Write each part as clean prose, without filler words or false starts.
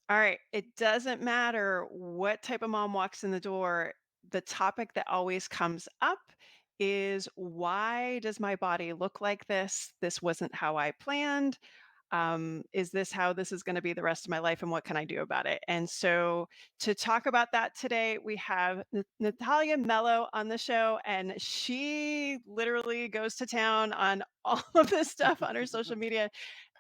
All right. It doesn't matter what type of mom walks in the door. The topic that always comes up is, why does my body look like this? This wasn't how I planned. Is this how this is going to be the rest of my life? And what can I do about it? And so, to talk about that today, we have Nathalia Melo on the show, and she literally goes to town on all of this stuff on her social media.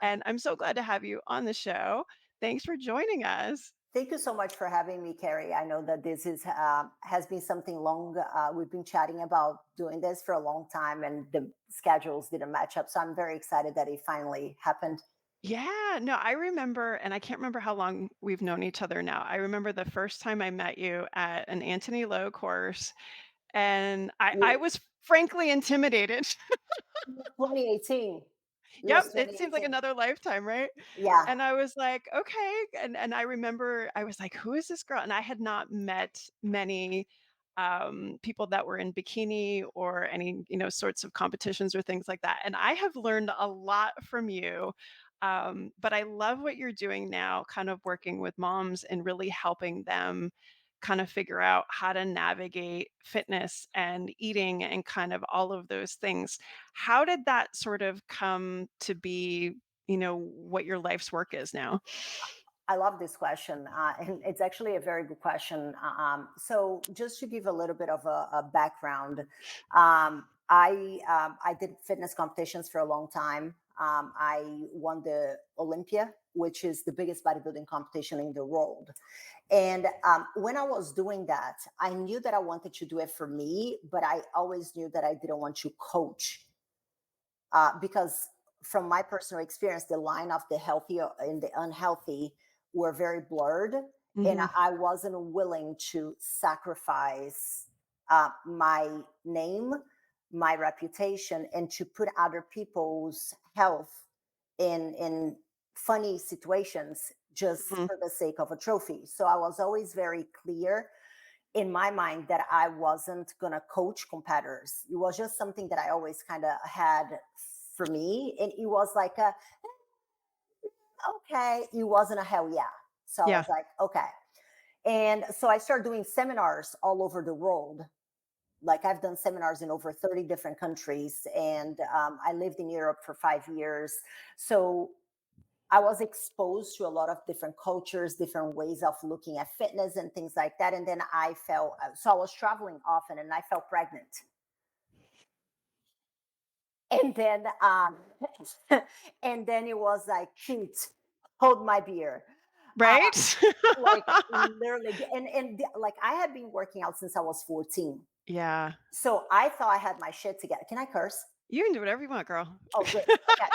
And I'm so glad to have you on the show. Thanks for joining us. Thank you so much for having me, Carrie. I know that this is has been something long. We've been chatting about doing this for a long time, and the schedules didn't match up. So I'm very excited that it finally happened. Yeah, no, I remember, and I can't remember how long we've known each other now. I remember the first time I met you at an Anthony Lowe course, and I You- was frankly intimidated. 2018. It Yep, was it seems like 2018. another lifetime, right? Yeah. And I was like, "Okay," and I remember I was like, "Who is this girl?" And I had not met many, people that were in bikini or any, sorts of competitions or things like that, and I have learned a lot from you, but I love what you're doing now, kind of working with moms and really helping them kind of figure out how to navigate fitness and eating and kind of all of those things. How did that sort of come to be, what your life's work is now? I love this question, and it's actually a very good question. So, just to give a little bit of a background, I did fitness competitions for a long time. I won the Olympia, which is the biggest bodybuilding competition in the world. And when I was doing that, I knew that I wanted to do it for me, but I always knew that I didn't want to coach because from my personal experience, the line of the healthy and the unhealthy were very blurred, and Mhm. I wasn't willing to sacrifice my name, my reputation, and to put other people's health in funny situations just Mhm. for the sake of a trophy. So I was always very clear in my mind that I wasn't going to coach competitors. It was just something that I always kind of had for me. And it was like, okay, it wasn't a hell yeah. So I Yeah. was like, okay. And so I started doing seminars all over the world. Like I've done seminars in over 30 different countries. And I lived in Europe for 5 years. So I was exposed to a lot of different cultures, different ways of looking at fitness and things like that. And then I felt, so I was traveling often and I felt pregnant. And then, and then it was like, shoot, hold my beer. Right? Like literally, like I had been working out since I was 14. Yeah. So I thought I had my shit together. Can I curse? You can do whatever you want, girl. Oh, good. Okay.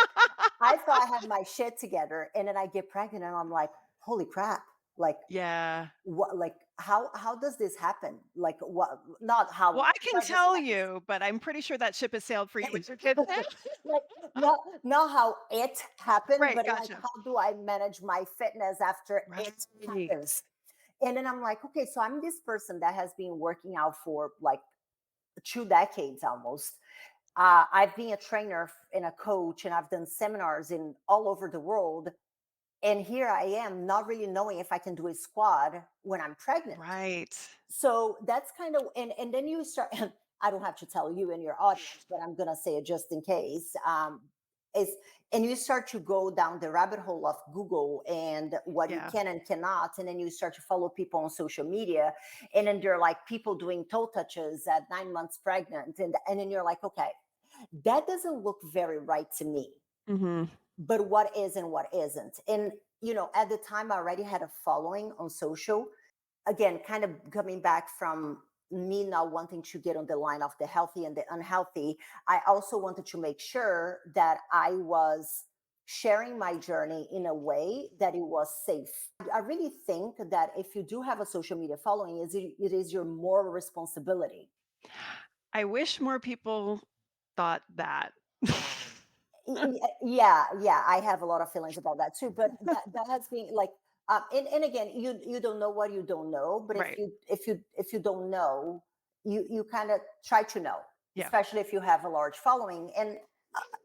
I thought I had my shit together. And then I get pregnant and I'm like, holy crap. Like, Yeah. what, like how does this happen, like what, not how Well, I can does this tell happen. you, but I'm pretty sure that ship has sailed for you with your kids now. Like not how it happened, Right, but like gotcha. how do I manage my fitness after it Right. happens. And then I'm like, okay, so I'm this person that has been working out for like 2 decades almost. I've been a trainer and a coach, and I've done seminars in all over the world, and here I am not really knowing if I can do a squat when I'm pregnant. Right. So that's kind of, and then you start, I don't have to tell you and your audience, but I'm gonna say it just in case. Is and you start to go down the rabbit hole of Google and what you Yeah. can and cannot, and then you start to follow people on social media, and then they're like people doing toe touches at 9 months pregnant, and then you're like, okay, that doesn't look very right to me. Mhm. But what is and what isn't? And at the time I already had a following on social, again, kind of coming back from me not wanting to get on the line of the healthy and the unhealthy. I also wanted to make sure that I was sharing my journey in a way that it was safe. I really think that if you do have a social media following, it is your moral responsibility. I wish more people thought that. Yeah, yeah, I have a lot of feelings about that too. But that has been like, and again, you don't know what you don't know. But if Right. you don't know, you kind of try to know, Yeah. especially if you have a large following. And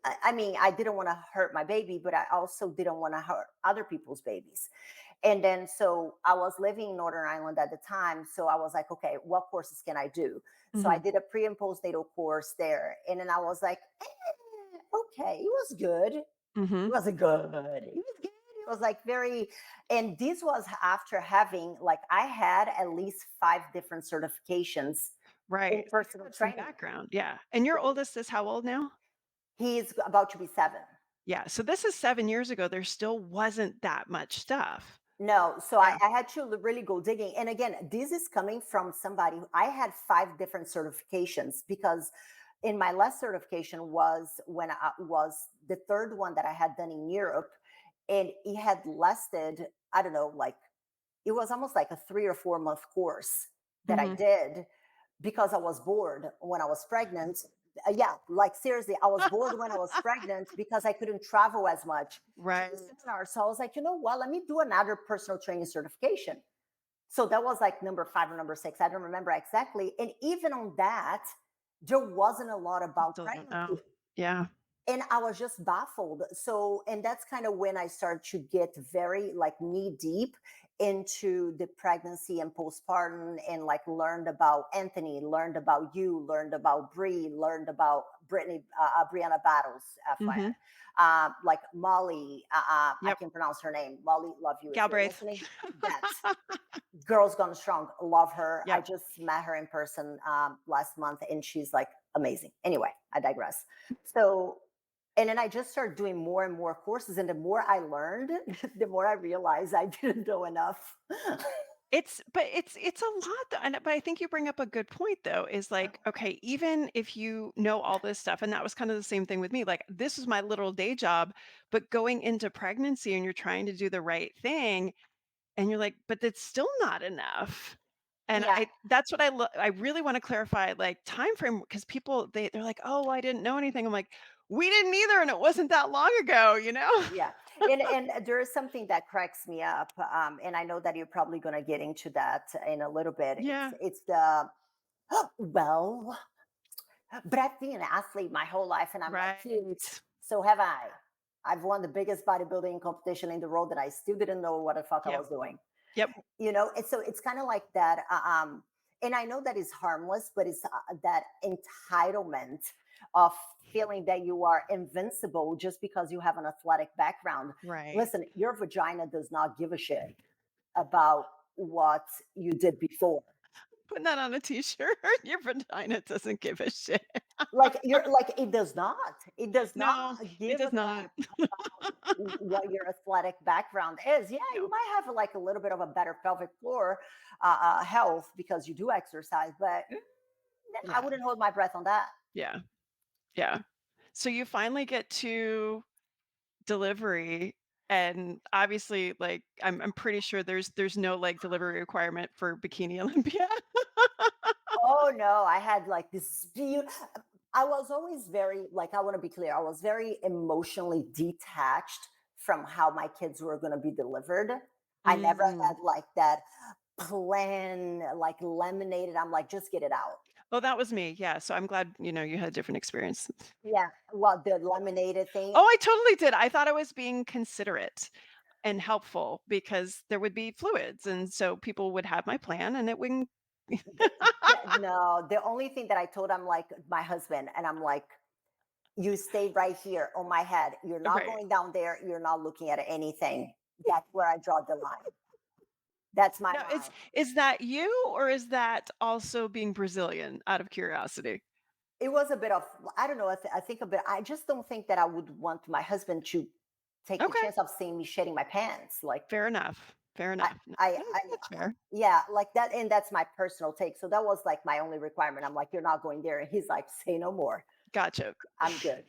I mean, I didn't want to hurt my baby, but I also didn't want to hurt other people's babies. And then so I was living in Northern Ireland at the time. So I was like, okay, what courses can I do? So I Mhm. did a pre and postnatal course there. And then I was like, okay, it was good. It Mhm. wasn't good. It was good. It was like very, and this was after having, like, I had at least 5 different certifications in Right. So you personal had some training. background. Yeah. And your oldest is how old now? He's about to be 7. Yeah. So this is 7 years ago. There still wasn't that much stuff. No, so I, Yeah. I had to really go digging. And again, this is coming from somebody I had 5 different certifications because in my last certification was when I was the third one that I had done in Europe. And it had lasted, I don't know, like it was almost like a 3 or 4 month course that I Mhm. did because I was bored when I was pregnant. Yeah, like seriously, I was bored when I was pregnant because I couldn't travel as much to the Right. seminar. So I was like, you know what? Let me do another personal training certification. So that was like number 5 or number 6. I don't remember exactly. And even on that, there wasn't a lot about Still don't know. pregnancy, Yeah. and I was just baffled. So, and that's kind of when I started to get very like knee deep into the pregnancy and postpartum, and like learned about Anthony, learned about you, learned about Bree, learned about Brittany, Brianna Battles, Mhm. FYI, like Molly. I Yep. can pronounce her name. Molly, love you if you're Galbraith. listening. That girl's gone strong. Love her. I Yep. just met her in person last month, and she's like amazing. Anyway, I digress. So, and then I just started doing more and more courses, and the more I learned, the more I realized I didn't know enough. It's a lot, but I think you bring up a good point though, is like, okay, even if you know all this stuff, and that was kind of the same thing with me, like this was my little day job, but going into pregnancy and you're trying to do the right thing, and you're like, but it's still not enough. And Yeah, I that's what I really want to clarify, like time frame, because people they're like, oh, I didn't know anything. I'm like, we didn't either, and it wasn't that long ago, you know? yeah. And there is something that cracks me up, and I know that you're probably going to get into that in a little bit. It's Yeah. it's the well, but I've been an athlete my whole life, and I'm like, Right. cute. So have I. I've won the biggest bodybuilding competition in the world, and I still didn't know what the fuck I Yep. was doing. Yep. And so it's kind of like that. And I know that is harmless, but it's that entitlement of feeling that you are invincible just because you have an athletic background. Right. Listen, your vagina does not give a shit about what you did before. Putting that on a t-shirt. Your vagina doesn't give a shit. Like you're like it does not No, it give a does not. crap about what your athletic background is. Yeah, you No. might have like a little bit of a better pelvic floor health because you do exercise, but then I Yeah. wouldn't hold my breath on that. Yeah. Yeah. So you finally get to delivery, and obviously, like, I'm pretty sure there's no, like, delivery requirement for Bikini Olympia. Oh no, I had like this beautiful. I was always very like, I want to be clear. I was very emotionally detached from how my kids were going to be delivered. I never Mm. had like that plan, like laminated. I'm like, just get it out. Oh, that was me, yeah, so I'm glad, you had a different experience. Yeah. Well, the laminated thing. Oh, I totally did. I thought I was being considerate and helpful because there would be fluids, and so people would have my plan, and it wouldn't. No, the only thing that I told him, like my husband, and I'm like, you stay right here on my head. You're not Right. going down there. You're not looking at anything. That's where I draw the line. That's my Now, line. is that you, or is that also being Brazilian, out of curiosity? It was a bit of, I don't know. I think a bit. I just don't think that I would want my husband to take the Okay, chance of seeing me shedding my pants. Like fair enough, fair I, enough. No, I I think that's fair. yeah, like that, and that's my personal take. So that was like my only requirement. I'm like, you're not going there, and he's like, say no more. Gotcha. I'm good.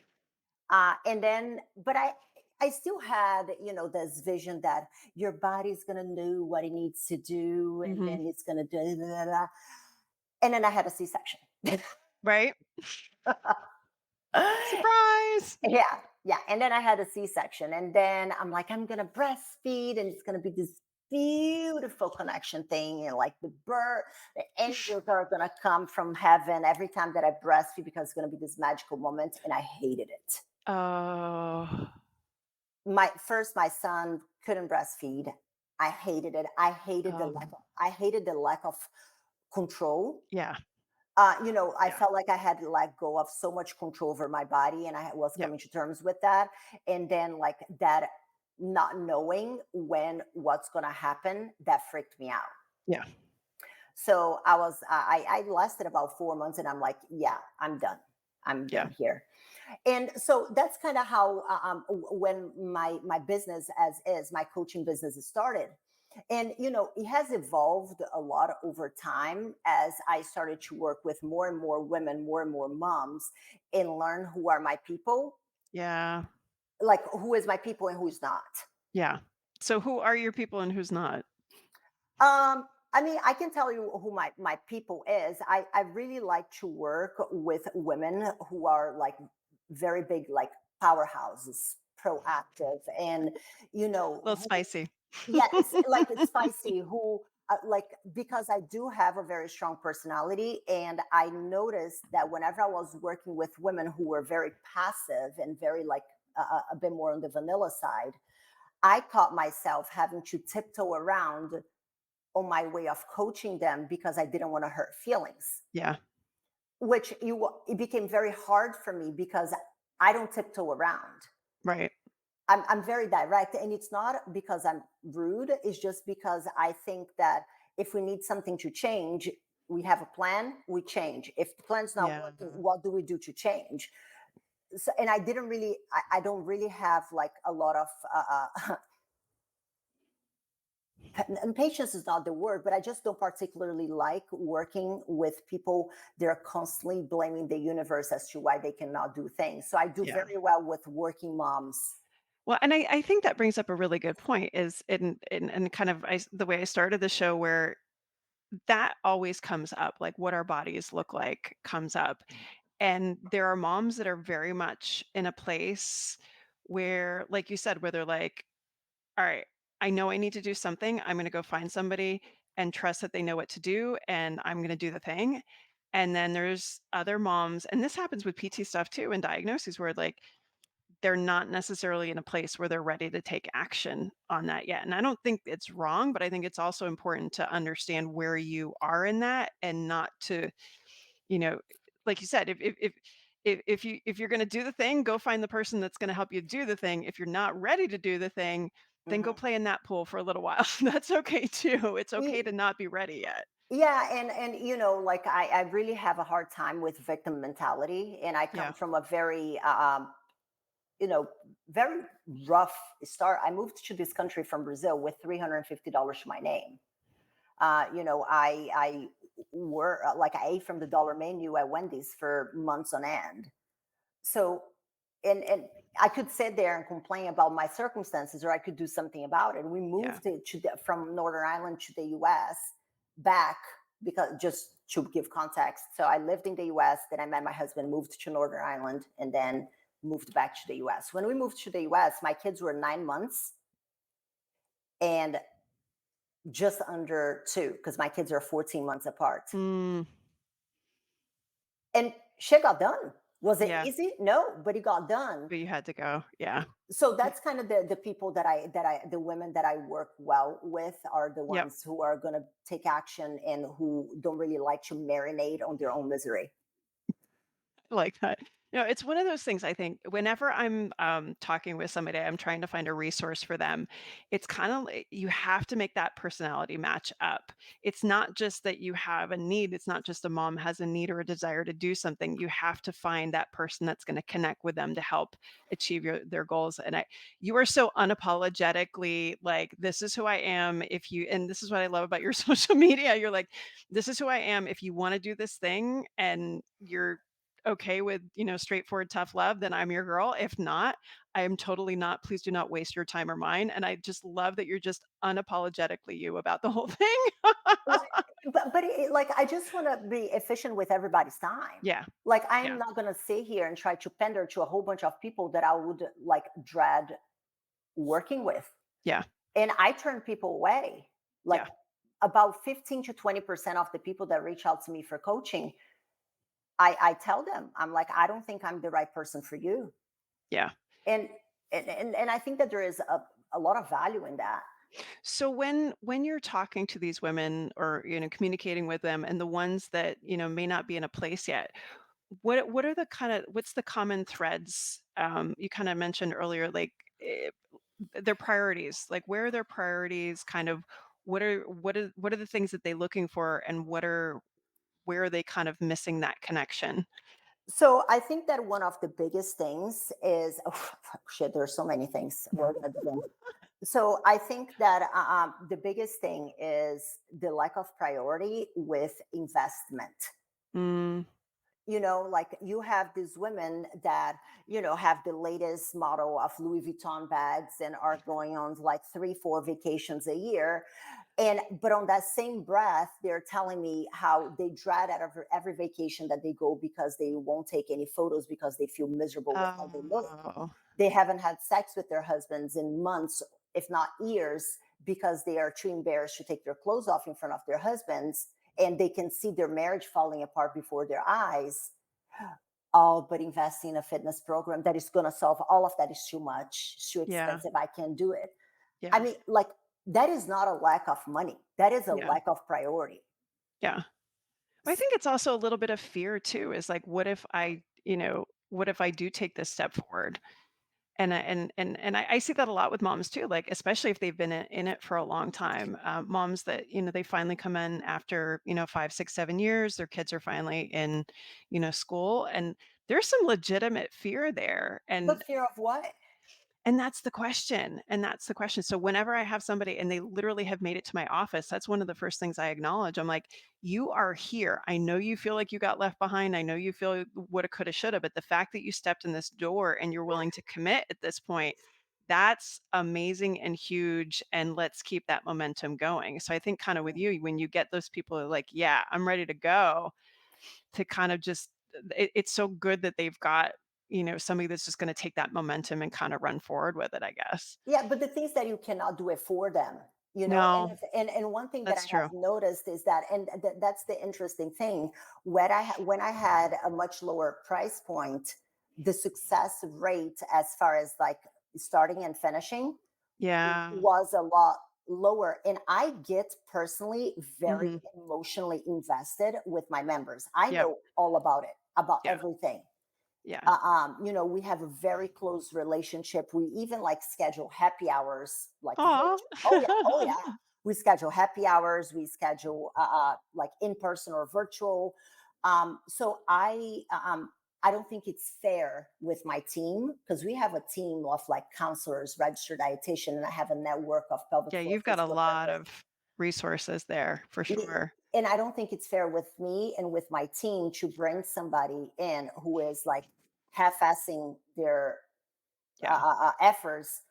And then, but I still had, this vision that your body's gonna know what it needs to do, and Mhm. then it's gonna do, da, da, da. And then I had a C-section. Right? Surprise! Yeah, yeah. And then I had a C-section, and then I'm like, I'm gonna breastfeed, and it's gonna be this beautiful connection thing, and like the angels are gonna come from heaven every time that I breastfeed because it's gonna be this magical moment, and I hated it. Oh, My son couldn't breastfeed. I hated it. I hated Oh, I hated the lack of control. yeah, I yeah, felt like I had to let go of so much control over my body, and was yeah, coming to terms with that. And then, like that, not knowing when what's going to happen, that freaked me out. yeah, So I lasted about 4 months, and I'm like, yeah, I'm done. I'm yeah, done here. And so that's kind of how when my business as is my coaching business is started. And it has evolved a lot over time as I started to work with more and more women, more and more moms, and learn who are my people, yeah, like who is my people and who's not. yeah. So who are your people and who's not? I mean, I can tell you who my people is. I really like to work with women who are like very big, like powerhouses, proactive, and A little who, spicy. yes, like it's spicy. Who like because I do have a very strong personality, and I noticed that whenever I was working with women who were very passive and very like a bit more on the vanilla side, I caught myself having to tiptoe around on my way of coaching them because I didn't want to hurt feelings, Yeah, which it became very hard for me because I don't tiptoe around. right. I'm very direct, and it's not because I'm rude. It's just because I think that if we need something to change, we have a plan, we change. If the plan's not Yeah, working, what do we do to change? So, and I didn't really, I don't really have like a lot of and patience is not the word, but I just don't particularly like working with people that are constantly blaming the universe as to why they cannot do things. So I do yeah. very well with working moms. Well, and I think that brings up a really good point is in kind of the way I started the show where that always comes up, like what our bodies look like comes up. And there are moms that are very much in a place where, like you said, where they're like, all right, I know I need to do something. I'm going to go find somebody and trust that they know what to do. And I'm going to do the thing. And then there's other moms, and this happens with PT stuff too, and diagnoses where like they're not necessarily in a place where they're ready to take action on that yet. And I don't think it's wrong, but I think it's also important to understand where you are in that and not to, you know, like you said, if you're going to do the thing, go find the person that's going to help you do the thing. If you're not ready to do the thing, then go Mhm. play in that pool for a little while. That's okay too. It's okay to Ye- not be ready yet. Yeah, and like I really have a hard time with victim mentality, and I come Yeah. from a very you know very rough start. I moved to this country from Brazil with $350 to my name. I were like I ate from the dollar menu at Wendy's for months on end. So, and I could sit there and complain about my circumstances, or I could do something about it. We Yeah. moved from Northern Ireland to the U.S. back because just to give context. So I lived in the U.S. Then I met my husband, moved to Northern Ireland, and then moved back to the U.S. When we moved to the U.S., my kids were 9 months and just under two because my kids are 14 months apart. Mm, And shit got done. Was it yeah. easy? No, but it got done. But you had to go. Yeah. So that's kind of the people the women that I work well with are the Yep. ones who are going to take action and who don't really like to marinate on their own misery. Like that. It's one of those things I think whenever I'm talking with somebody, I'm trying to find a resource for them. It's kind of like you have to make that personality match up. It's not just that you have a need. It's not just a mom has a need or a desire to do something. You have to find that person that's going to connect with them to help achieve their goals. And you are so unapologetically like, this is who I am. And this is what I love about your social media. You're like, this is who I am. If you want to do this thing and you're okay with, straightforward tough love, then I'm your girl. If not, I am totally not. Please do not waste your time or mine. And I just love that you're just unapologetically you about the whole thing. Well, like I just want to be efficient with everybody's time. Yeah. Like I'm Yeah. not going to sit here and try to pander to a whole bunch of people that I would like dread working with. Yeah. And I turn people away. Like Yeah. about 15 to 20% of the people that reach out to me for coaching, I tell them, I'm like, I don't think I'm the right person for you. Yeah. And I think that there is a lot of value in that. So when you're talking to these women or communicating with them and the ones that may not be in a place yet, what are the what's the common threads? You kind of mentioned earlier, like their priorities. Like where are their priorities? Kind of what are the things that they're looking for, and where are they kind of missing that connection? So I think that one of the biggest things is oh, shit. There's so many things. Where do I begin? So I think that the biggest thing is the lack of priority with investment. Mm, Like you have these women that have the latest model of Louis Vuitton bags and are going on like 3 4 vacations a year, and but on that same breath they're telling me how they dread out of every vacation that they go because they won't take any photos because they feel miserable with how they look. oh, They haven't had sex with their husbands in months, if not years, because they are too embarrassed to take their clothes off in front of their husbands, and they can see their marriage falling apart before their eyes. Oh, but investing in a fitness program that is going to solve all of that is too much. It's too yeah, expensive. I can't do it. I yeah, mean, like, that is not a lack of money. That is a yeah, lack of priority. yeah. I think it's also a little bit of fear too. Is like, what if I do take this step forward? And I see that a lot with moms too, like especially if they've been in it for a long time. Moms that they finally come in after 5, 6, 7 years. Their kids are finally in school, and there's some legitimate fear there, But fear of what? and that's the question. So whenever I have somebody and they literally have made it to my office, that's one of the first things I acknowledge. I'm like, "You are here. I know you feel like you got left behind. I know you feel woulda, coulda, shoulda, but the fact that you stepped in this door and you're willing to commit at this point, that's amazing and huge, and let's keep that momentum going." So I think kinda with you, when you get those people who are like, "Yeah, I'm ready to go," to kind of just it's so good that they've got, somebody that's just gonna take that momentum and kinda run forward with it, I guess. Yeah, but the things that you cannot do it for them, No, and one thing that I that's have true. noticed is that, and that's the interesting thing. When I had a much lower price point, the success rate as far as like starting and finishing Yeah. was a lot lower. And I get personally very Mhm. emotionally invested with my members. I Yep. know all about it, about Yeah. everything. Yeah. We have a very close relationship. We even like schedule happy hours, like Aw. oh yeah, oh yeah. We schedule happy hours. We schedule like in person or virtual. So I don't think it's fair with my team because we have a team of like counselors, registered dietitian, and I have a network of pelvic Yeah, floor you've got a physical lot therapists. of resources there for sure. And I don't think it's fair with me and with my team to bring somebody in who is like half-assing their Yeah. efforts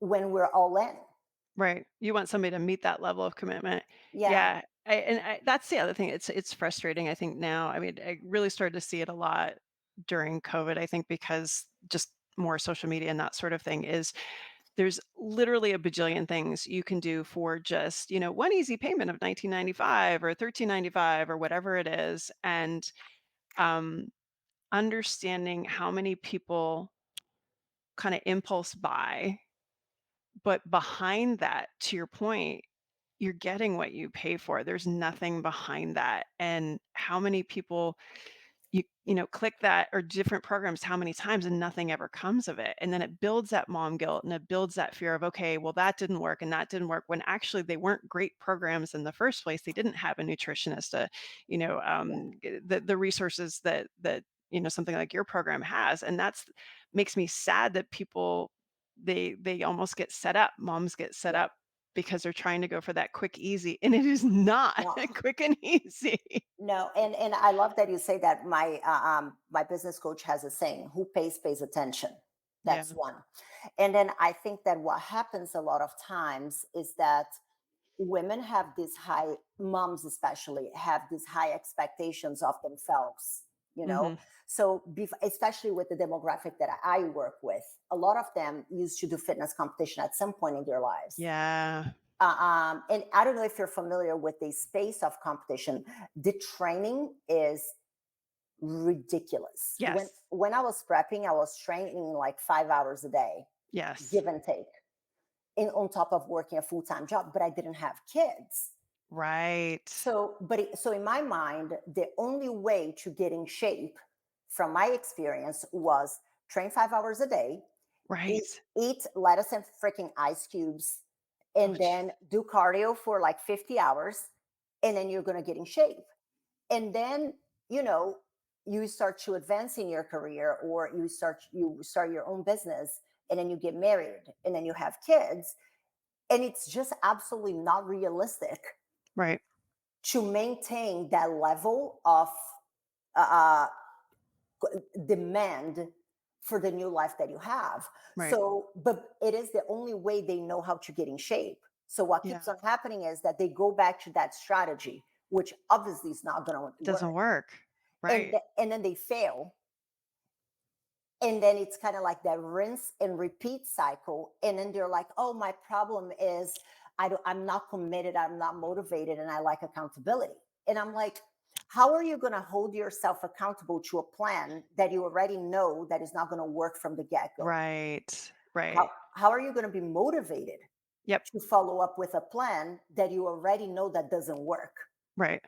when we're all in. Right. You want somebody to meet that level of commitment. Yeah, Yeah. That's the other thing. It's frustrating, I think now. I mean, I really started to see it a lot during COVID, I think, because just more social media and that sort of thing is there's literally a bajillion things you can do for just, one easy payment of 19.95 or 13.95 or whatever it is. And um, understanding how many people kind of impulse buy, but behind that, to your point, you're getting what you pay for. There's nothing behind that. And how many people click that or different programs how many times and nothing ever comes of it. And then it builds that mom guilt and it builds that fear of, okay, well, that didn't work and that didn't work when actually they weren't great programs in the first place. They didn't have a nutritionist, yeah, the resources that something like your program has. And that's makes me sad that people they almost get set up. Moms get set yeah. up because they're trying to go for that quick easy, and it is not No, quick and easy. no, and I love that you say that. My business coach has a saying: "Who pays attention." Yeah. That's one. And then I think that what happens a lot of times is that women have this high, moms especially have these high expectations of themselves, you know Hmm. so especially with the demographic that I work with, a lot of them used to do fitness competition at some point in their lives. Yeah. And I don't know if you're familiar with the space of competition. The training is ridiculous. when Yes. when I was prepping, I was training like 5 hours a day, Yes. give and take. on top of working a full-time job, but I didn't have kids. Right. So in my mind, the only way to get in shape from my experience was train 5 hours a day, eat, Right. eat lettuce and freaking ice cubes, Oh, and then jeez. do cardio for like 50 hours, and then you're going to get in shape. And then, you know, you start to advance in your career, or you start your own business, and then you get married, and then you have kids, and it's just absolutely not realistic Right. to maintain that level of uh, demand for the new life that you have. Right. So, but it is the only way they know how to get in shape. So, what keeps Yeah. on happening is that they go back to that strategy, which obviously is not going to It doesn't work. work. Right. And then they fail, and then it's kind of like that rinse and repeat cycle, and then they're like, oh, my problem is I'm not committed, I'm not motivated, and I like accountability. And I'm like, how are you going to hold yourself accountable to a plan that you already know that is not going to work from the get-go? Right. how, Right. how are you going to be motivated Yep. to follow up with a plan that you already know that doesn't work? Right.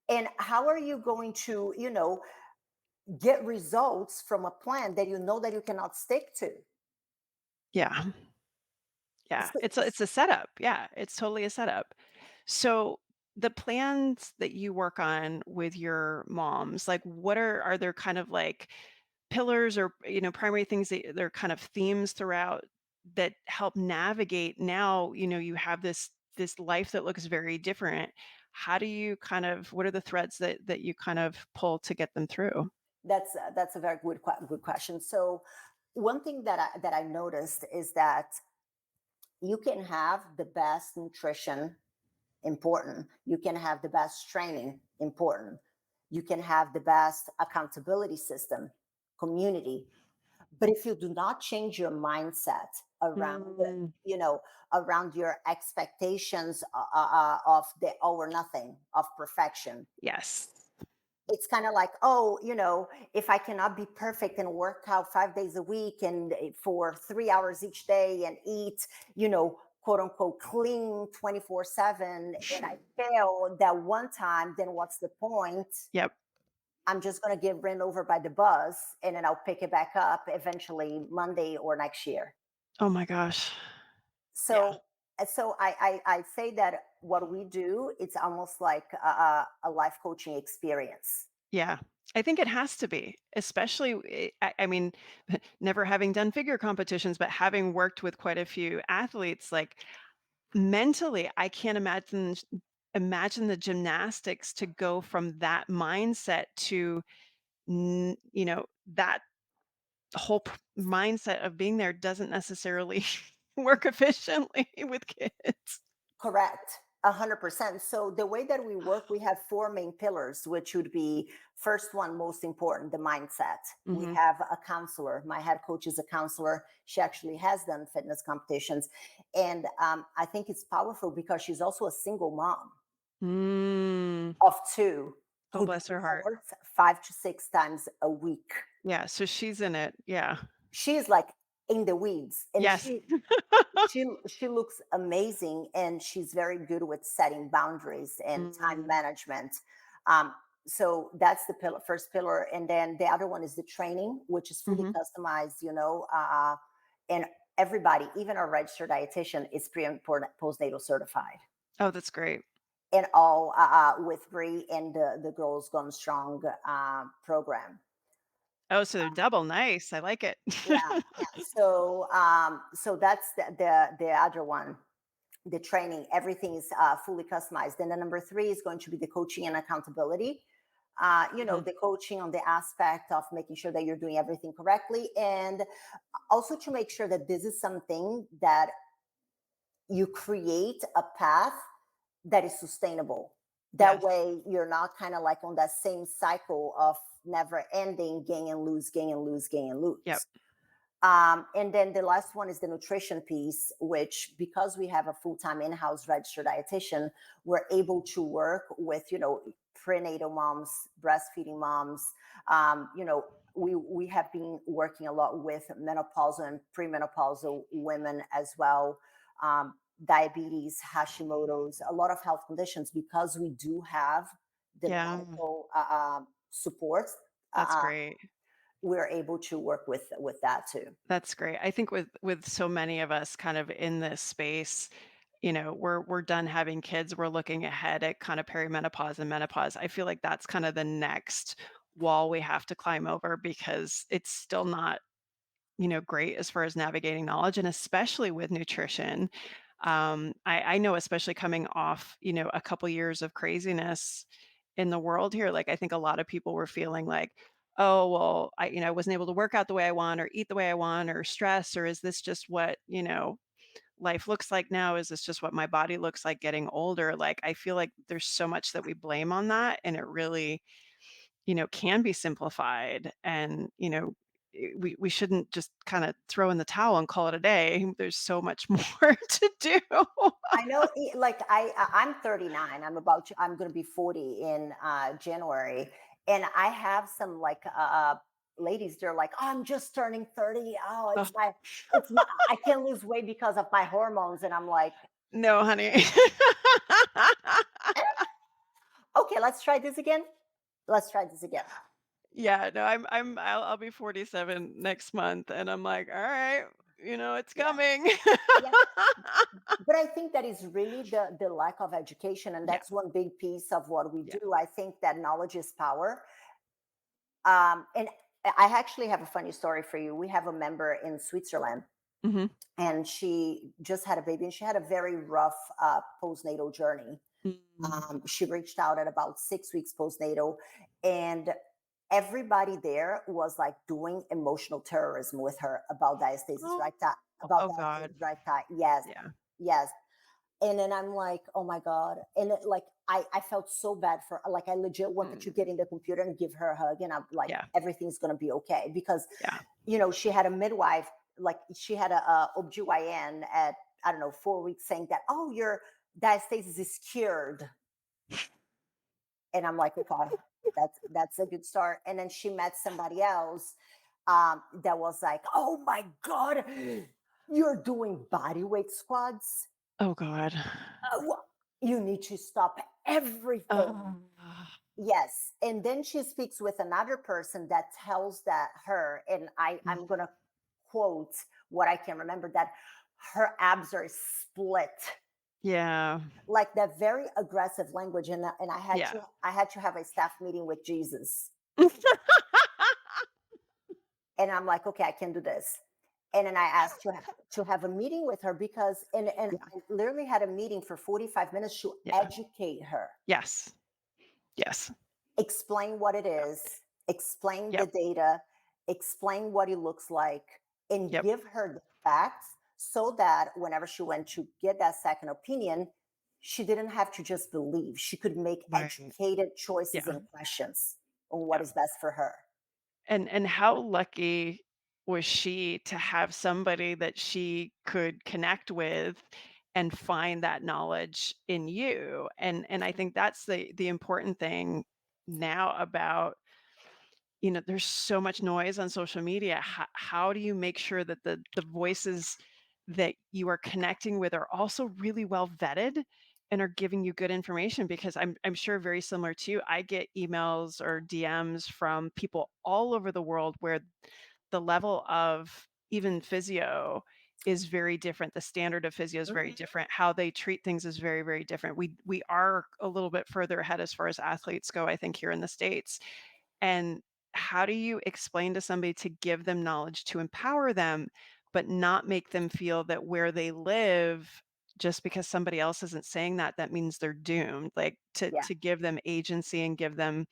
And how are you going to, get results from a plan that you know that you cannot stick to? Yeah. Yeah. So, It's a setup. Yeah. It's totally a setup. So the plans that you work on with your moms, like what are there kind of like pillars or primary things that they're kind of themes throughout that help navigate now, you have this life that looks very different. How do you kind of what are the threads that you kind of pull to get them through? that's a very good question. So one thing that I noticed is that you can have the best nutrition, important. You can have the best training, important. You can have the best accountability system, community. But if you do not change your mindset around it, Mm, around your expectations of the all or nothing, of perfection, yes. it's kind of like, oh, if I cannot be perfect and work out 5 days a week and for 3 hours each day and eat, quote unquote, clean 24/7, and I fail that one time, then what's the point? Yep. I'm just going to get ran over by the bus, and then I'll pick it back up eventually Monday or next year. Oh my gosh. Yeah. So I say that what we do, it's almost like a life coaching experience. Yeah. I think it has to be, especially I mean, never having done figure competitions, but having worked with quite a few athletes, like mentally, I can't imagine the gymnastics to go from that mindset to that whole mindset of being there doesn't necessarily work efficiently with kids. Correct. 100%. So the way that we work, we have four main pillars, which would be first one, most important, the mindset. We Hmm. have a counselor. My head coach is a counselor. She actually has done fitness competitions. And I think it's powerful because she's also a single mom Mm. of two Oh, who do bless her heart. sports 5 to 6 times a week. Yeah, so she's in it. Yeah. She's like in the weeds, and Yes. she looks amazing, and she's very good with setting boundaries and time Mm. management. um, so that's the first pillar, and then the other one is the training, which is fully Mhm. customized, and everybody, even our registered dietitian, is pre and postnatal certified, Oh, that's great. and all with Bree and the Girls Gone Strong program. Oh, so they're double, nice, I like it. Yeah, yeah. So that's the other one, the training. Everything is fully customized. Then the number three is going to be the coaching and accountability. Mhm. The coaching on the aspect of making sure that you're doing everything correctly, and also to make sure that this is something that you create a path that is sustainable. That Yes. way, you're not kind of like on that same cycle of never ending gain and lose, gain and lose, gain and Yep. lose. And then the last one is the nutrition piece, which, because we have a full-time in-house registered dietitian, we're able to work with, prenatal moms, breastfeeding moms. We have been working a lot with menopausal and premenopausal women as well. um, diabetes, Hashimoto's, a lot of health conditions, because we do have the Yeah, medical support. that's Uh, great. we're able to work with that too. That's great. I think with so many of us kind of in this space, we're done having kids, we're looking ahead at kind of perimenopause and menopause. I feel like that's kind of the next wall we have to climb over because it's still not, great as far as navigating knowledge and especially with nutrition. I know especially coming off, a couple years of craziness in the world here, like I think a lot of people were feeling like, oh, well, I wasn't able to work out the way I want or eat the way I want or stress, or is this just what, life looks like now? Is this just what my body looks like getting older? Like I feel like there's so much that we blame on that and it really, can be simplified and, we shouldn't just kind of throw in the towel and call it a day. There's so much more to do. I know, like I'm 39. I'm going to be 40 in January, and I have some like ladies. They're like, oh, I'm just turning 30. Oh, Ugh, it's my, I can't lose weight because of my hormones, and I'm like, no, honey. okay, let's try this again. Let's try this again. Yeah, no, I'll be 47 next month and I'm like, all right, it's Yeah, coming. yeah. But I think that is really the lack of education, and Yeah, that's one big piece of what we yeah. do. I think that knowledge is power. And I actually have a funny story for you. We have a member in Switzerland, Mhm. and she just had a baby, and she had a very rough postnatal journey. Mm. She reached out at about 6 weeks postnatal, and everybody there was like doing emotional terrorism with her about diastasis Oh, recti. About oh God. diastasis recti. Yes, Yeah. yes. And then I'm like, oh my God. And like, I felt so bad for, like, I legit wanted to Mm. get in the computer and give her a hug. And I'm like, Yeah, everything's going to be okay. Because, yeah. she had a midwife, like, she had a OBGYN at, I don't know, 4 weeks saying that, oh, your diastasis is cured. And I'm like, okay, that's a good start. And then she met somebody else that was like, oh my God, you're doing body weight squats. Oh God. You need to stop everything. Oh. Yes. And then she speaks with another person that tells that her, and I'm Mm. going to quote what I can remember, that her abs are split, Yeah. like that very aggressive language. And Yeah. I had to have a staff meeting with Jesus. And I'm like, okay, I can do this. And then I asked to have a meeting with her, because, and Yeah, I literally had a meeting for 45 minutes to yeah. educate her, Yes. Yes. explain what it Yeah. is, explain the Yep. data, explain what it looks like, and Yep. give her the facts, so that whenever she went to get that second opinion, she didn't have to just believe. She could make Right. educated choices Yeah. and questions on what Yeah. is best for her. And how lucky was she to have somebody that she could connect with and find that knowledge in you? And I think that's the important thing now about, there's so much noise on social media. How do you make sure that the voices that you are connecting with are also really well vetted and are giving you good information? Because I'm sure very similar to you, I get emails or DMs from people all over the world where the level of even physio is very different. The standard of physio is very Mhm. different. How they treat things is very, very different. We are a little bit further ahead as far as athletes go, I think, here in the States. And how do you explain to somebody to give them knowledge to empower them, but not make them feel that where they live, just because somebody else isn't saying that, that means they're doomed? Like Yeah. to give them agency and give them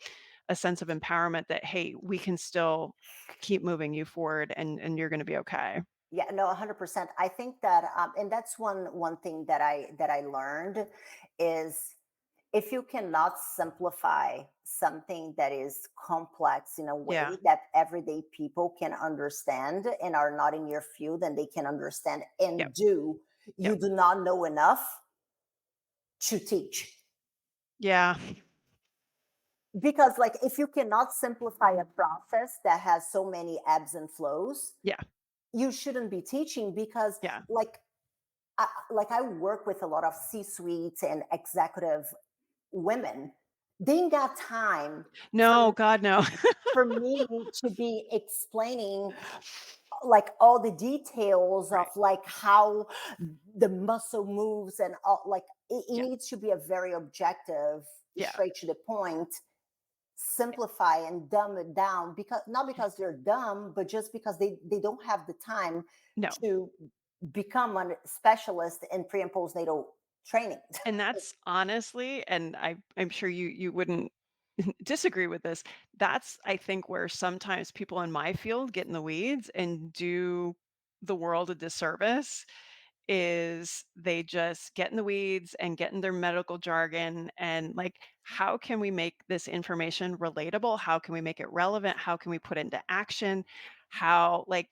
a sense of empowerment that, hey, we can still keep moving you forward and you're going to be okay. Yeah, no, 100%. I think that, and that's one thing that I learned is, if you cannot simplify something that is complex in a Yeah. way that everyday people can understand and are not in your field and they can understand Yep. and do, you Yep. do not know enough to teach. Yeah. Because, like, if you cannot simplify a process that has so many ebbs and flows, Yeah. you shouldn't be teaching. Because, Yeah. like, like I work with a lot of C-suite and executive women. They ain't got time No, God, no. for me to be explaining like all the details of Right. like how the muscle moves and all, like it Yeah. needs to be a very objective, Yeah. straight to the point, simplify and dumb it down, because not because they're dumb, but just because they don't have the time No. to become a specialist in pre and postnatal training. And that's honestly, and I'm sure you wouldn't disagree with this. That's, I think, where sometimes people in my field get in the weeds and do the world a disservice, is they just get in the weeds and get in their medical jargon and like, how can we make this information relatable? How can we make it relevant? How can we put it into action? How, like,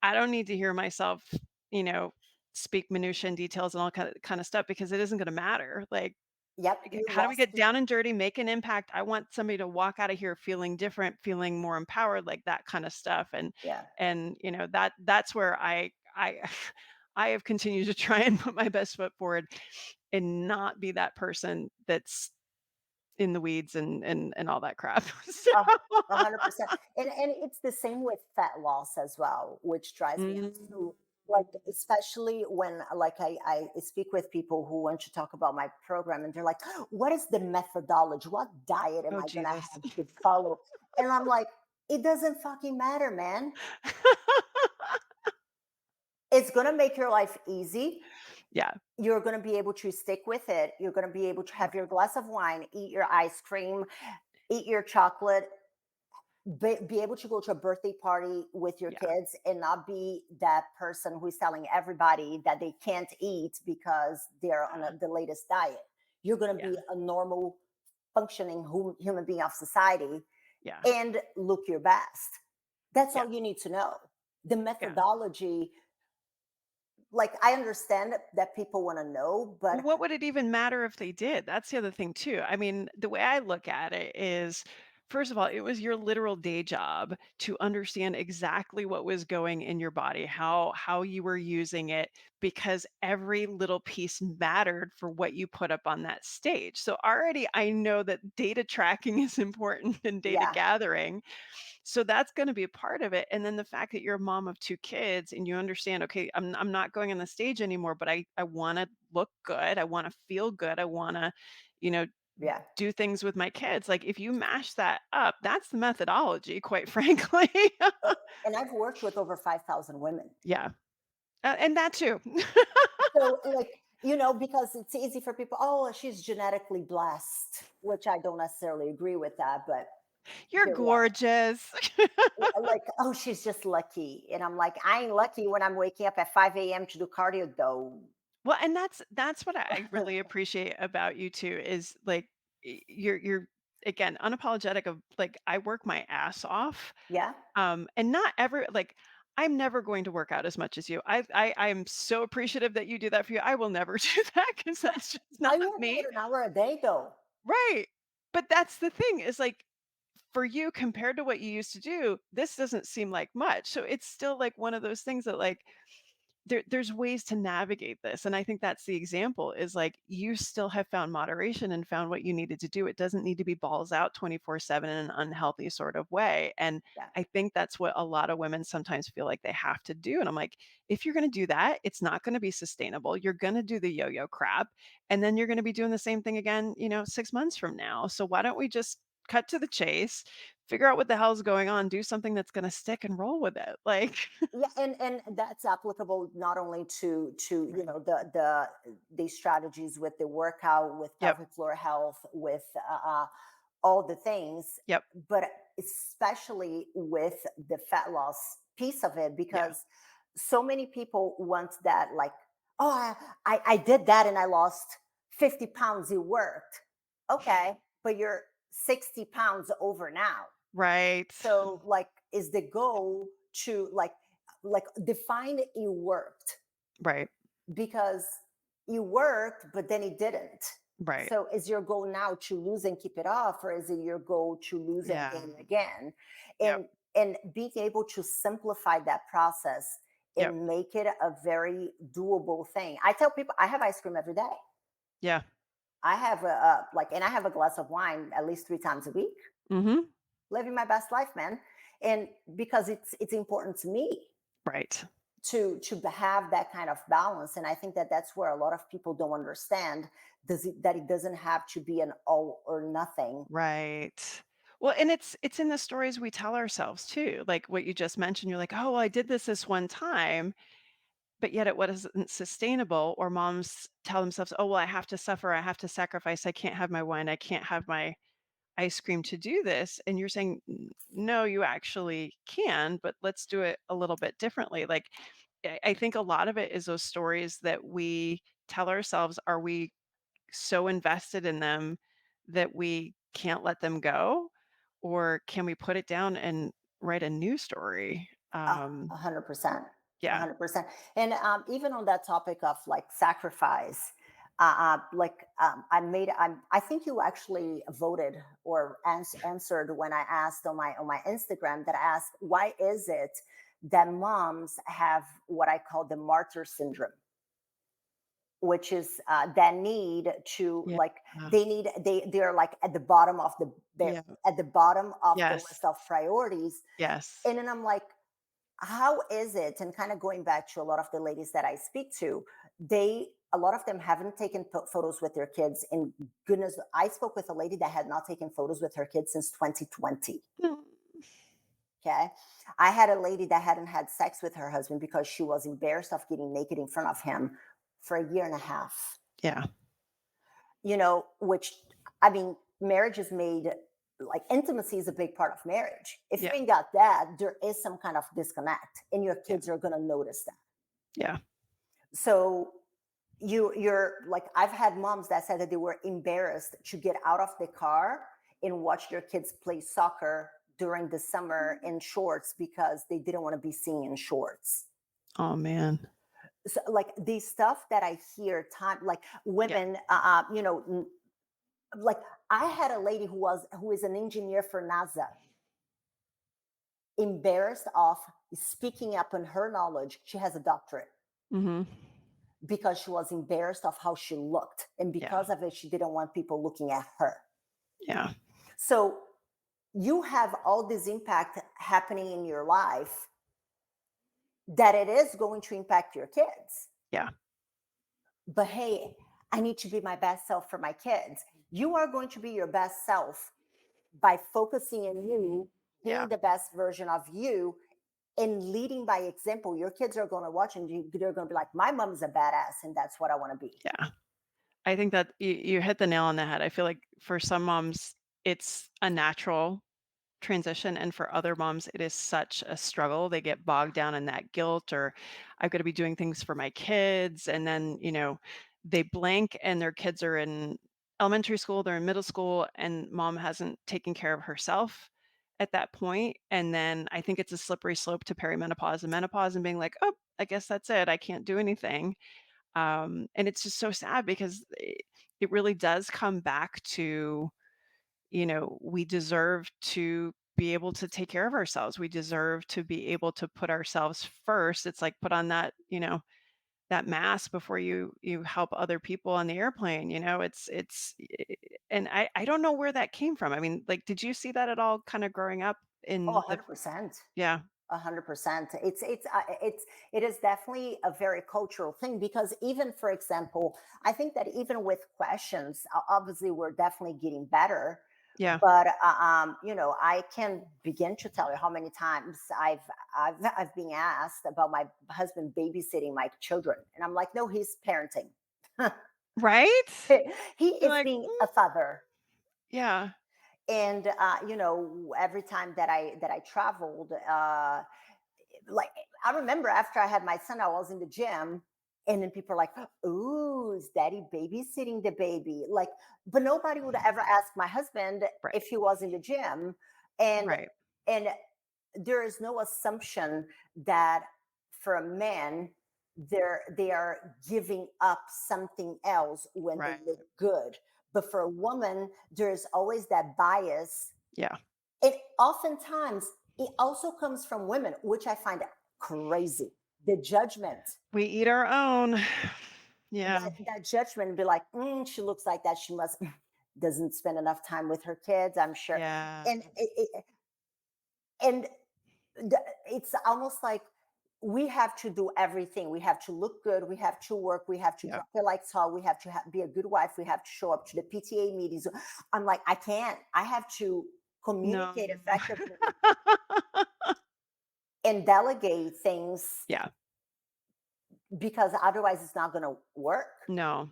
I don't need to hear myself, you know, speak minutia and details and all kind of stuff because it isn't going to matter. Like, Yep, okay, you how do we lost get down and dirty, make an impact? I want somebody to walk out of here feeling different, feeling more empowered, like that kind of stuff. yeah. And that's where I I have continued to try and put my best foot forward and not be that person that's in the weeds and all that crap. So, Uh, 100%. And it's the same with fat loss as well, which drives me mm, absolute, like, especially when like I speak with people who want to talk about my program and they're like, what is the methodology? What diet am oh I gonna Jesus. have to follow? And I'm like, it doesn't fucking matter, man. It's gonna make your life easy. Yeah, You're gonna be able to stick with it. You're gonna be able to have right. your glass of wine, eat your ice cream, eat your chocolate, be able to go to a birthday party with your Yeah, kids and not be that person who's telling everybody that they can't eat because they're on yeah, the latest diet. You're going to yeah, be a normal functioning human being of society yeah, and look your best. That's yeah, all you need to know. The yeah. methodology, like I understand that people want to know, Well, but what would it even matter if they did? That's the other thing too. I mean, the way I look at it is, first of all, it was your literal day job to understand exactly what was going in your body, how you were using it, because every little piece mattered for what you put up on that stage. So already I know that data tracking is important and data yeah, gathering. So that's gonna be a part of it, and then the fact that you're a mom of 2 kids and you understand, "Okay, I'm not going on the stage anymore, but I wanna look good, I wanna feel good, I wanna, you know, yeah. do things with my kids." Like, if you mash that up, that's the methodology, quite frankly. Uh, And I've worked with over 5,000 women. Yeah, and that too. So, like, because it's easy for people, oh, she's genetically blessed, which I don't necessarily agree with that, but You're here we are. gorgeous. Like, oh, she's just lucky. And I'm like, I ain't lucky when I'm waking up at 5 a.m. to do cardio, though. Well, and that's what I really appreciate about you too is, like, you're, again, unapologetic of, like, I work my ass off. Yeah. And not ever, like, I'm never going to work out as much as you. I am so appreciative that you do that for you. I will never do that because that's just not I work me. out an hour a day, though. Right. But that's the thing is, like, for you compared to what you used to do, this doesn't seem like much. So it's still like one of those things that, like, there's ways to navigate this, and I think that's the example is, like, you still have found moderation and found what you needed to do. It doesn't need to be balls out 24/7 in an unhealthy sort of way, and Yeah. I think that's what a lot of women sometimes feel like they have to do, and I'm like, if you're gonna do that, it's not gonna be sustainable. You're gonna do the yo-yo crap, and then you're gonna be doing the same thing again, 6 months from now. So why don't we just cut to the chase, figure out what the hell's going on, do something that's gonna stick and roll with it, like. Yeah, and that's applicable not only to Right. these strategies with the workout, with Yep, pelvic floor health, with all the things, yep, but especially with the fat loss piece of it, yeah. because so many people want that, like, oh, I did that and I lost 50 pounds, it worked. Okay, but you're 60 pounds over now. Right. So, like, is the goal to like define it worked, Right. because you worked, but then it didn't. Right. So is your goal now to lose and keep it off, or is it your goal to lose and Yeah. gain again? Yep. And being able to simplify that process Yep. and make it a very doable thing. I tell people I have ice cream every day. Yeah. I have and I have a glass of wine at least 3 times a week. Mhm. Living my best life, man. And because it's important to me Right. to have that kind of balance. And I think that that's where a lot of people don't understand that it doesn't have to be an all or nothing. Right. Well, and it's in the stories we tell ourselves too. Like what you just mentioned, you're like, "Oh, well, I did this one time," but yet it wasn't sustainable. Or moms tell themselves, "Oh, well, I have to suffer. I have to sacrifice. I can't have my wine. I can't have my ice cream to do this." And you're saying, No, you actually can, but let's do it a little bit differently." Like, I think a lot of it is those stories that we tell ourselves. Are we so invested in them that we can't let them go? Or can we put it down and write a new story? 100%. Yeah. 100%. And even on that topic of like sacrifice, I think you actually voted or answered when I asked on my Instagram that I asked, why is it that moms have what I call the martyr syndrome? Which is that need to Yeah. like they're like at the bottom of they're Yeah. at the bottom of the Yes. list of priorities. Yes. And then I'm like, how is it? And kind of going back to a lot of the ladies that I speak to, a lot of them haven't taken photos with their kids. And goodness, I spoke with a lady that had not taken photos with her kids since 2020. Mm. Okay. I had a lady that hadn't had sex with her husband because she was embarrassed of getting naked in front of him for a year and a half. Yeah. Which, I mean, marriage is made, like, intimacy is a big part of marriage. If Yeah. you ain't got that, there is some kind of disconnect, and your Yeah. kids are going to notice that. Yeah. So you're like, I've had moms that said that they were embarrassed to get out of the car and watch their kids play soccer during the summer in shorts because they didn't want to be seen in shorts. Oh man. So, like, the stuff that I hear time, like Yeah. women, like, I had a lady who is an engineer for NASA, embarrassed of speaking up on her knowledge. She has a doctorate Mhm. because she was embarrassed of how she looked, and Yeah. because of it, she didn't want people looking at her. Yeah. So you have all this impact happening in your life that it is going to impact your kids. Yeah. But hey, I need to be my best self for my kids. You are going to be your best self by focusing on you, Yeah. being the best version of you, and leading by example. Your kids are going to watch and they're going to be like, my mom's a badass, and that's what I want to be. Yeah. I think that you hit the nail on the head. I feel like for some moms, it's a natural transition, and for other moms, it is such a struggle. They get bogged down in that guilt, or I've got to be doing things for my kids, and then they blank, and their kids are in elementary school, they're in middle school, and mom hasn't taken care of herself at that point. And then I think it's a slippery slope to perimenopause and menopause, and being like, oh, I guess that's it. I can't do anything. And it's just so sad because it really does come back to, we deserve to be able to take care of ourselves. We deserve to be able to put ourselves first. It's like put on that mask before you help other people on the airplane. And I don't know where that came from. I mean, like, did you see that at all kind of growing up Oh, in the 100%. yeah, 100%. It is definitely a very cultural thing because, even for example, I think that even with questions, obviously we're definitely getting better. yeah, But I can begin to tell you how many times I've been asked about my husband babysitting my children, and I'm like, no, he's parenting. right? He You're is like, being a father. yeah, And every time that I traveled, like, I remember after I had my son, I was in the gym, and then people are like, "Ooh, is daddy babysitting the baby?" Like, but nobody would ever ask my husband right, if he was in the gym. and right, and there is no assumption that for a man they are giving up something else when they right, look good. But for a woman, there's always that bias. yeah. And oftentimes it also comes from women, which I find crazy. the judgment, We eat our own. Yeah. that judgment be like, she looks like that. She must doesn't spend enough time with her kids, I'm sure. Yeah. And and it's almost like we have to do everything. We have to look good. We have to work. We have to Yep. drop the lights tall. We have to be a good wife. We have to show up to the PTA meetings. I'm like, I can't. I have to No. communicate effectively and delegate things Yeah. because otherwise it's not going to work. No.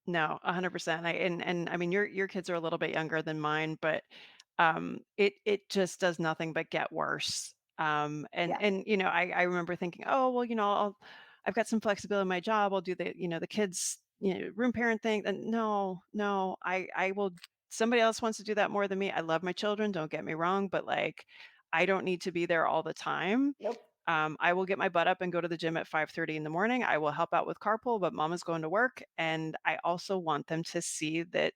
No, 100%. And I mean your kids are a little bit younger than mine, but it just does nothing but get worse. Yeah. And I remember thinking, "Oh, well, I've got some flexibility in my job. I'll do the kids, room parent thing." And no, no, I will somebody else wants to do that more than me. I love my children, don't get me wrong, but like I don't need to be there all the time. Nope. I will get my butt up and go to the gym at 5:30 in the morning. I will help out with carpool, but mama's going to work. And I also want them to see that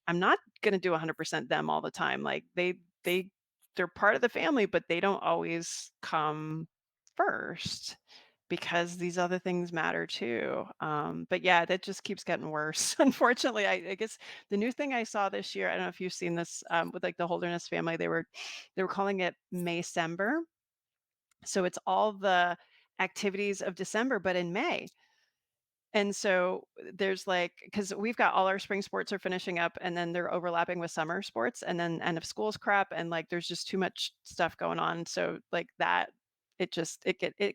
I'm not going to do 100% them all the time. Like they're part of the family, but they don't always come first because these other things matter too. But yeah, that just keeps getting worse. Unfortunately, I guess the new thing I saw this year, I don't know if you've seen this with like the Holderness family, they were calling it Maycember, so it's all the activities of December, but in May. And so there's like, because we've got all our spring sports are finishing up and then they're overlapping with summer sports and then end of school's crap. And like there's just too much stuff going on. So like that, it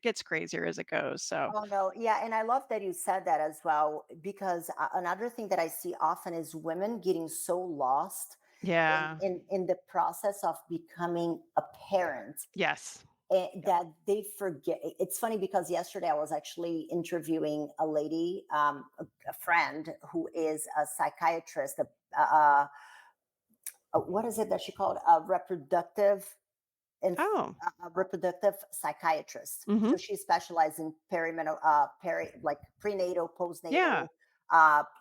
gets crazier as it goes. So Oh no, yeah, and I love that you said that as well because another thing that I see often is women getting so lost in yeah. the process of becoming a parent Yes. Yep. that they forget. It's funny because yesterday I was actually interviewing a lady, a friend who is a psychiatrist, what is it that she called a reproductive and Oh. a reproductive psychiatrist. Hmm. So she specializes in like prenatal, postnatal, Yeah.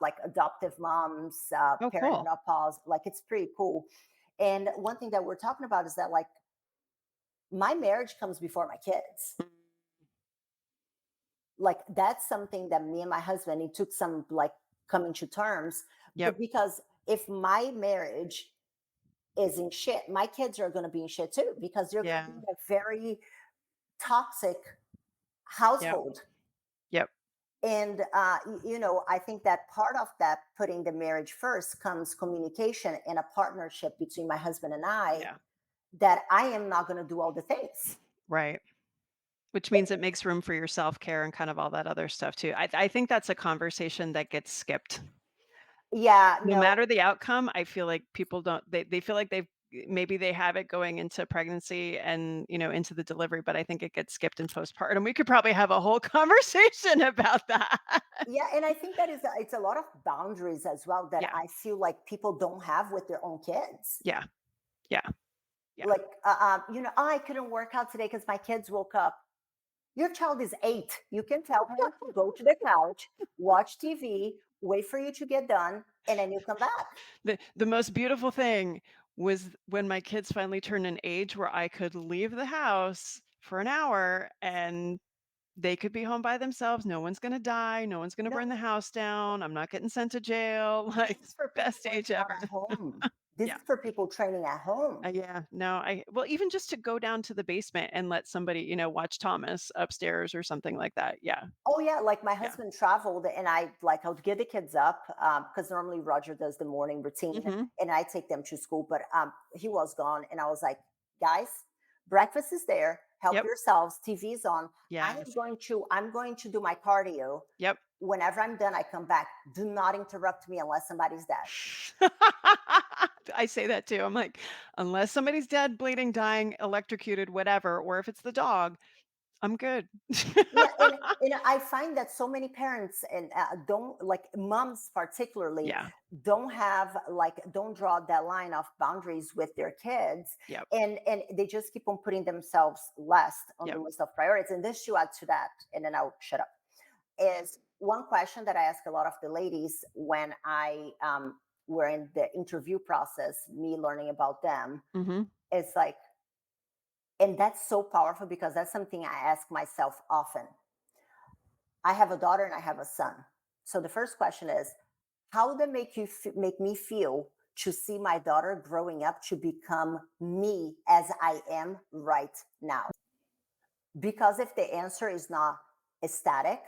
like adoptive moms, Oh, cool. perimenopause. Like it's pretty cool. And one thing that we're talking about is that like my marriage comes before my kids. Like that's something that me and my husband it took some like coming to terms, Yep. because if my marriage is in shit, my kids are going to be in shit too because they're going to be Yeah. in a very toxic Yep. household. Yep. And I think that part of that putting the marriage first comes communication and a partnership between my husband and I, Yeah. that I am not going to do all the things. Right. Which means it makes room for your self-care and kind of all that other stuff too. I think that's a conversation that gets skipped. Yeah, No no. matter the outcome, I feel like people don't they feel like maybe they have it going into pregnancy and, into the delivery, but I think it gets skipped in postpartum. We could probably have a whole conversation about that. Yeah, and I think that it's a lot of boundaries as well that Yeah. I feel like people don't have with their own kids. Yeah. Yeah. Yeah. Like, oh, I couldn't work out today because my kids woke up. Your child is 8. You can tell him to go to the couch, watch TV, wait for you to get done, and then you come back. The most beautiful thing was when my kids finally turned an age where I could leave the house for an hour and they could be home by themselves. No one's gonna die. No one's gonna No, burn the house down. I'm not getting sent to jail. this Like, is for people best age working out ever. at home. This Yeah. is for people training at home. Yeah. No, well, even just to go down to the basement and let somebody, watch Thomas upstairs or something like that. Yeah. Oh yeah, like my Yeah. husband traveled, and I would get the kids up because normally Roger does the morning routine, Mhm. and I take them to school. But he was gone, and I was like, guys, breakfast is there. Help Yep. yourselves. TV's on. Yes. I'm going to do my cardio. Yep. Whenever I'm done, I come back. Do not interrupt me unless somebody's dead. I say that too. I'm like, unless somebody's dead, bleeding, dying, electrocuted, whatever, or if it's the dog, I'm good. Yeah, and I find that so many parents and don't like moms particularly Yeah. don't draw that line of boundaries with their kids, Yep. and they just keep on putting themselves last on the Yep. list of priorities. And this to add to that, and then I'll shut up. Is one question that I ask a lot of the ladies when I were in the interview process, me learning about them, Mhm. is like, and that's so powerful because that's something I ask myself often. I have a daughter and I have a son. So the first question is, how would it make me feel to see my daughter growing up to become me as I am right now? Because if the answer is not ecstatic,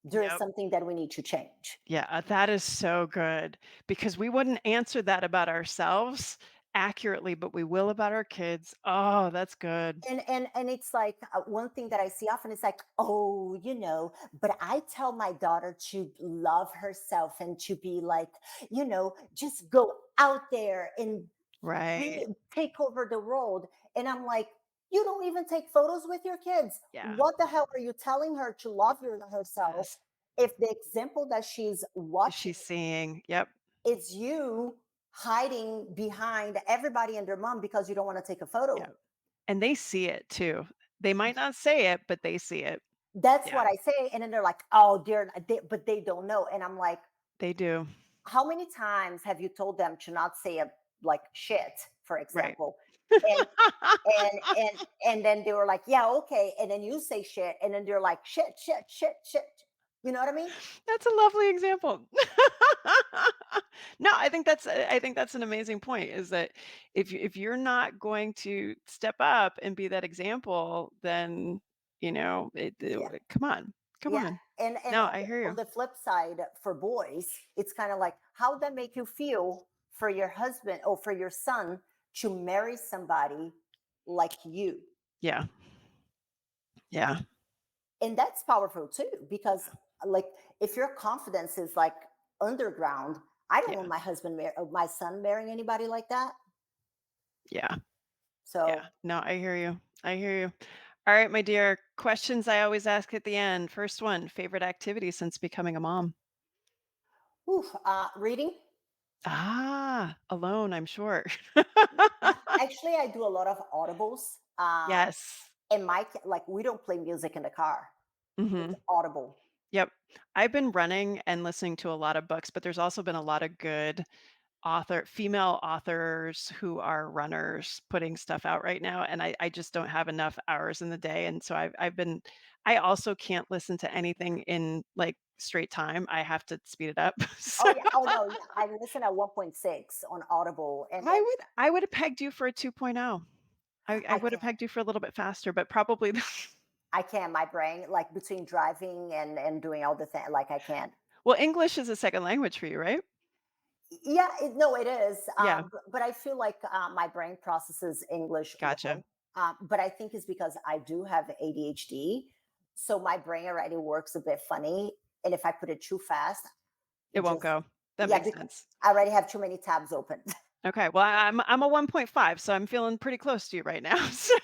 there is Yep. something that we need to change. Yeah, that is so good because we wouldn't answer that about ourselves accurately, but we will about our kids. Oh, that's good. And it's like one thing that I see often is like, oh, but I tell my daughter to love herself and to be like, just go out there and Right. take over the world. And I'm like, you don't even take photos with your kids. Yeah. What the hell are you telling her to love herself Yes. if the example that she's watching She's seeing. Yep. is you hiding behind everybody and their mom because you don't want to take a photo? Yep. And they see it too. They might not say it, but they see it. That's Yeah, what I say. And then they're like, oh, but they don't know. And I'm like, they do. how many times have you told them to not say a like shit, for Right. example? And and and and then they were like, yeah, okay. And then you say shit, and then they're like, shit, shit, shit, shit. You know what I mean? That's a lovely example. No, I think that's an amazing point is that if you're not going to step up and be that example, then, Yeah. come on. Come Yeah. on. And No, I hear on you. the flip side, for boys, it's kind of like, how would that make you feel for your husband or for your son to marry somebody like you? Yeah. Yeah. And that's powerful too, because like if your confidence is like underground, I don't want Yeah. my son marrying anybody like that. Yeah. Yeah. So, No, I hear you. I hear you. All right, my dear. Questions I always ask at the end. First one, favorite activity since becoming a mom? reading. Alone, I'm sure. Actually, I do a lot of audibles. Yes. And like we don't play music in the car. It's Mhm. audible. Yep. I've been running and listening to a lot of books, but there's also been a lot of good female authors who are runners putting stuff out right now, and I just don't have enough hours in the day, and so I also can't listen to anything in, like, straight time. I have to speed it up. Oh So yeah. Oh no. Yeah. I listen at 1.6 on Audible, and then I would have pegged you for a 2.0. I I would have can't. pegged you for a little bit faster, but probably I can't. My brain, like between driving and doing all the thing, like I can't. well, English is a second language for you, right? Yeah, no, it is. Yeah, But I feel like my brain processes English gotcha. well. But I think it's because I do have ADHD. So my brain already works a bit funny. And if I put it too fast, It it won't just, go. That yeah, makes because sense. I already have too many tabs open. Okay, well, I'm a 1.5, so I'm feeling pretty close to you right now. So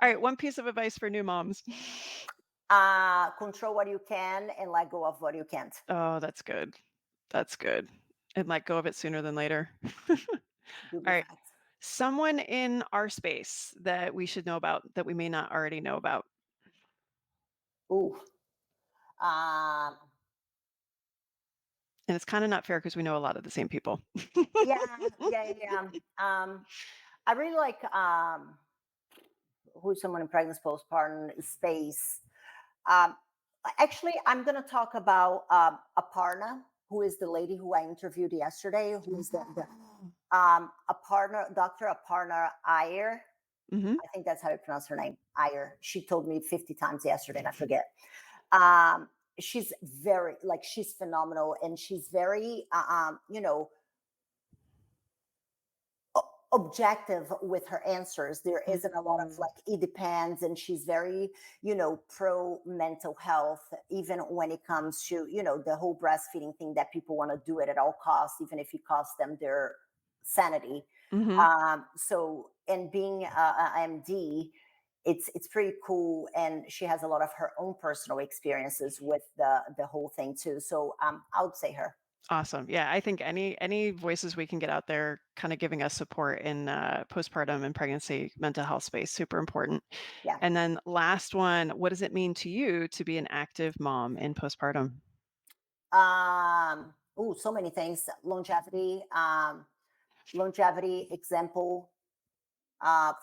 all right, one piece of advice for new moms. Control what you can and let go of what you can't. Oh, that's good. That's good. And let go of it sooner than later. Do be All right, facts. someone in our space that we should know about that we may not already know about. Ooh. Um, And it's kind of not fair because we know a lot of the same people. yeah, yeah, yeah. I really like who's someone in pregnancy postpartum space. Um, Actually, I'm going to talk about Aparna, who is the lady who I interviewed yesterday, who is Aparna, Dr. Aparna Iyer. Hmm. I think that's how you pronounce her name, Iyer. She told me 50 times yesterday, and I forget. Um, she's very, like, she's phenomenal, and she's very, objective with her answers. There isn't a lot of Mm. like it depends, and she's very, pro mental health, even when it comes to, the whole breastfeeding thing that people want to do it at all costs, even if it costs them their sanity. Mhm. So and being a MD, it's pretty cool, and she has a lot of her own personal experiences with the whole thing too. So I would say her. Awesome. Yeah, I think any voices we can get out there kind of giving us support in postpartum and pregnancy mental health space, super important. Yeah. And then last one, what does it mean to you to be an active mom in postpartum? So many things. Longevity example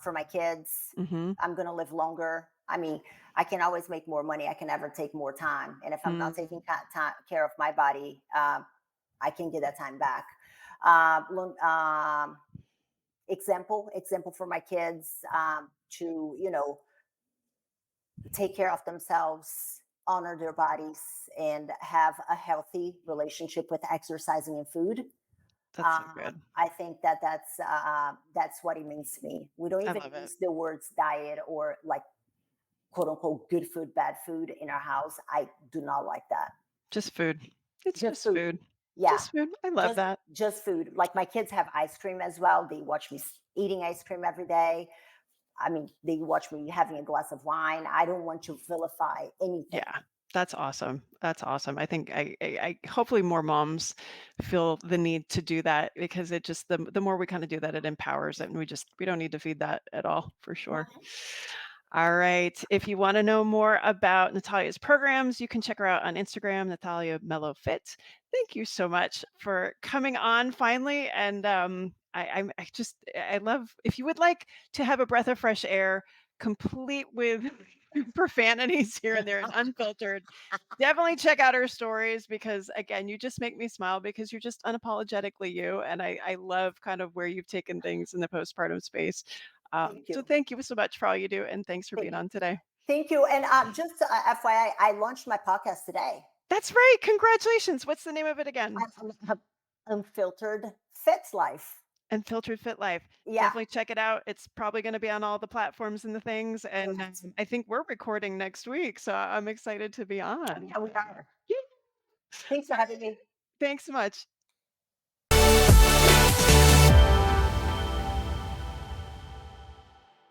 for my kids. Mhm. I'm gonna live longer. I mean, I can always make more money. I can never take more time. And if I'm not taking Mm, care of my body, I can get that time back. Example for my kids, to, take care of themselves, honor their bodies, and have a healthy relationship with exercising and food. that's so good. I think that that's what it means to me. We don't I even love it. use the words diet or like quote unquote good food, bad food in our house. I do not like that. Just food. It's Just just food. food. Yeah, Just food. I love just that. just food. Like my kids have ice cream as well. They watch me eating ice cream every day. I mean, they watch me having a glass of wine. I don't want to vilify anything. Yeah, that's awesome. That's awesome. I think I hopefully more moms feel the need to do that because it just the more we kind of do that, it empowers it, and we don't need to feed that at all for sure. Mhm. All right. If you want to know more about Natalia's programs, you can check her out on Instagram, Nathalia Melo Fit. Thank you so much for coming on finally. And I just I love if you would like to have a breath of fresh air, complete with profanities here and there and unfiltered. Definitely check out her stories because again, you just make me smile because you're just unapologetically you. And I love kind of where you've taken things in the postpartum space. Thank So you. thank you so much for all you do, and thanks for being Thank you. on today. Thank you. And just FYI, I launched my podcast today. That's right. Congratulations. What's the name of it again? Unfiltered Fit Life. And Filtered Fit Life. Yeah. Definitely check it out. It's probably going to be on all the platforms and the things. And I think we're recording next week. So I'm excited to be on. Yeah, we are. Yay. Thanks for having me. Thanks so much.